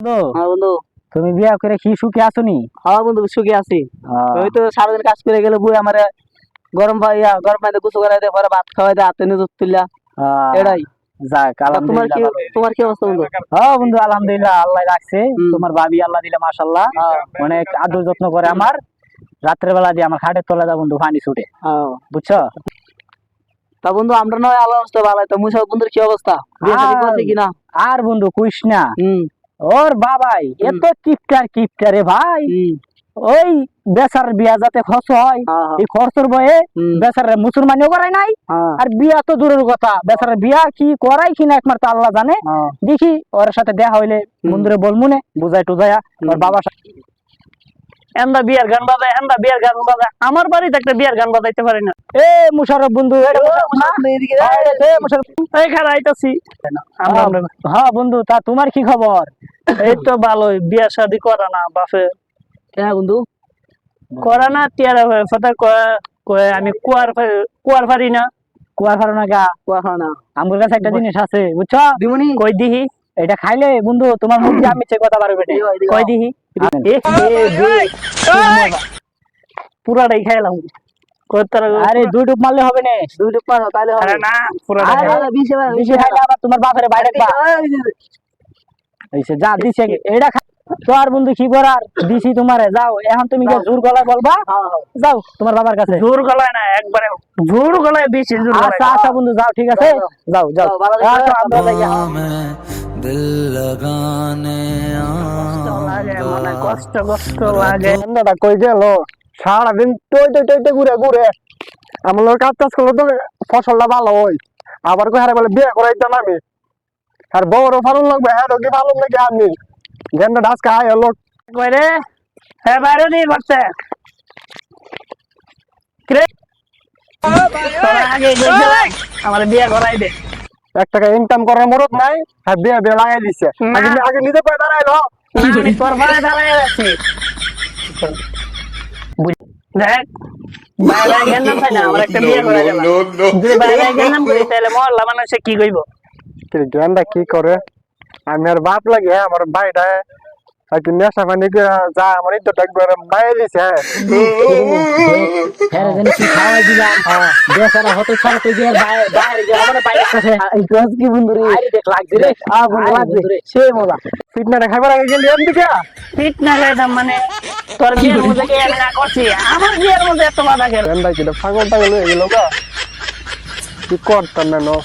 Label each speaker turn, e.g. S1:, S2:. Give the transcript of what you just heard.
S1: বন্ধু,
S2: হ্যাঁ বন্ধু।
S1: তুমি বিয়া করে কি সুখে আছো নি?
S2: হ্যাঁ বন্ধু, সুখী আছি। ওই তো সারাদিন কাজ করে গেলে বই আমারে গরম পানিতে গোসল করাই দেয়, পরে ভাত খাওয়াই দেয়, হাতে নিয়ে দুধ তুলিয়া এটাই।
S1: যাক,
S2: তোমার কি
S1: আলহামদুলিল্লাহ।
S2: তোমার কি অবস্থা বন্ধু?
S1: হ্যাঁ বন্ধু, আলহামদুলিল্লাহ, আল্লাহ রাখছে। তোমার ভাবি আল্লাহ দিলে মাশাআল্লাহ অনেক আদর যত্ন করে আমার। রাত্রে বেলা দিয়ে আমার খাটের তলা দা বন্ধু পানি ছুটে, বুঝছো?
S2: তা বন্ধু, আমরা নয় আল্লাহ অবস্থা ভালো। তো মুসা বন্ধুর কি অবস্থা, বিয়ে শাদী করছে কিনা?
S1: আর বন্ধু কইস না, ওর বাবাই এত কিপটার রে ভাই। ওই বেচার বিয়া যাতে খরচ হয়, এই খরচের বয়ে বেচার মুসলমানিও করাই নাই। আর বিয়া তো দূরের কথা, বেচার বিয়া কি করাই কিনা একমাত্র আল্লাহ জানে। দেখি ওর সাথে দেখা হইলে বন্ধুরে বলমুনে বুঝাই টুজায়া ওর বাবার সাথে।
S3: এন্দা বিয়ার গান বাজায়, এন্দা বিয়ার গান বাজায়। আমার বাড়িতে একটা বিয়ার গান বাজাইতে পারি না।
S1: এ মুশারফ বন্ধু,
S3: এই খারাপ আইতাছি।
S1: হ্যাঁ বন্ধু, তা তোমার কি খবর?
S3: এই তো ভালোই, বিয়া শাদী করা না বাপে।
S2: হ্যাঁ বন্ধু,
S3: করা না টিয়ারা হয়ে ফাটা কয়ে আমি কুয়ার পারি না।
S1: কুয়ার ফারো না গা,
S2: কুয়া খাও না।
S1: আমার কাছে একটা জিনিস আছে, বুঝছো?
S2: দিমুনি
S3: কই দিহি,
S1: এটা খাইলে বন্ধু তোমার মুখ দিয়ে আমি চেয়ে কথা পারবে।
S3: কই দিহি। পুরাটাই খাইলাম।
S1: আরে দুই ডুব মারলে হবে না,
S2: দুই ডুব মারো তাহলে হবে
S3: না, পুরাটা
S1: বেশি খাইলে আবার তোমার বাপের বাইরে যা দিছে এটা তো। আর বন্ধু কি করার, দিছি তোমারে, যাও এখন তুমি জোর গলায় বলবা, যাও তোমার বাবার কাছে।
S3: জোর গলায় না, একবারে জোর গলায় বেশি জোর গলায়।
S1: আচ্ছা আচ্ছা বন্ধু, যাও, ঠিক আছে, যাও যাও।
S4: दिल लगाने
S3: কষ্ট লাগে।
S5: কই গেল সারাদিন টইতে ঘুরে ঘুরে আমার লোক কাজ টাজ করলে তো ফসলটা ভালো হয়। আবার কই হারে বলে বিয়ে করাইতাম আমি, আর বউরও ভালো লাগবে, হ্যাঁ কি ভালো লাগে। আমি গেন্দা ডাস খায় লোক
S3: কই রে, হ্যাঁ বাইরে দিয়ে বসতে আমার বিয়ে করাই দে।
S5: 1 টাকা ইনকাম করার মরদ নাই, হ্যাঁ বিয়ে লাগাই দিচ্ছে। আগে নিজে পায়ে দাঁড়াইলো,
S3: তোর ভাড়া দাঁড়াই আছে। দেখ বাইরে গেলাম তাই না, আমার একটা বিয়ে করে দেবা। যদি বাইরে গেলাম করি তাহলে মহল্লা মানুষে কি কইব?
S5: গেন্দা কি করে? আমি আর বাপ লাগে, আমার ভাইটা নেশা পানি যা আমার ইজ্জত একবার বাইরে দিছে।
S1: খাওয়াই দিলাম বেচারা হতে ছাড়তে গিয়ে বাইরে গিয়ে আমার বাইরের কাছে কি বন্ধু রে দেখ লাগছে রে, বন্ধু লাগছে সে মজা।
S5: ফিটনাটা খাইবার আগে গেলি এমদিকে
S3: ফিট না খাইতাম মানে তোর বিয়ের মধ্যে কি আমি না করছি? আমার বিয়ের মধ্যে এত বাধা কেন?
S5: গেন্দা কি পাগল টাগল হয়ে গেল গা, কি করতাম না।